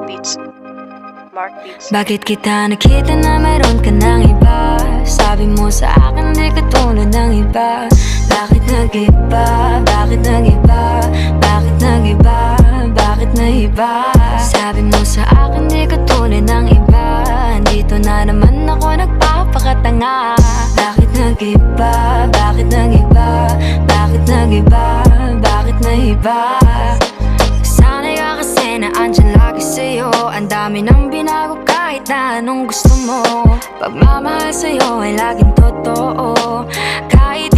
Beats. Mark Beats. Bakit kita nakita na mayroon ka ng iba? Sabi mo sa akin di ka tulad ng iba. Bakit nag-iba? Bakit nag-iba? Bakit nag-iba? Bakit nag-iba? Sabi mo sa akin di ka tulad ng iba. Dito na naman ako nagpapakatanga. Bakit nag-iba? Bakit nag-iba? Bakit nag-iba? Bakit nag-iba? Sanay ka kasi na andyan lagi sa'yo. Ang dami nang binago kahit na anong gusto mo. Pagmamahal sa'yo ay laging totoo. Kahit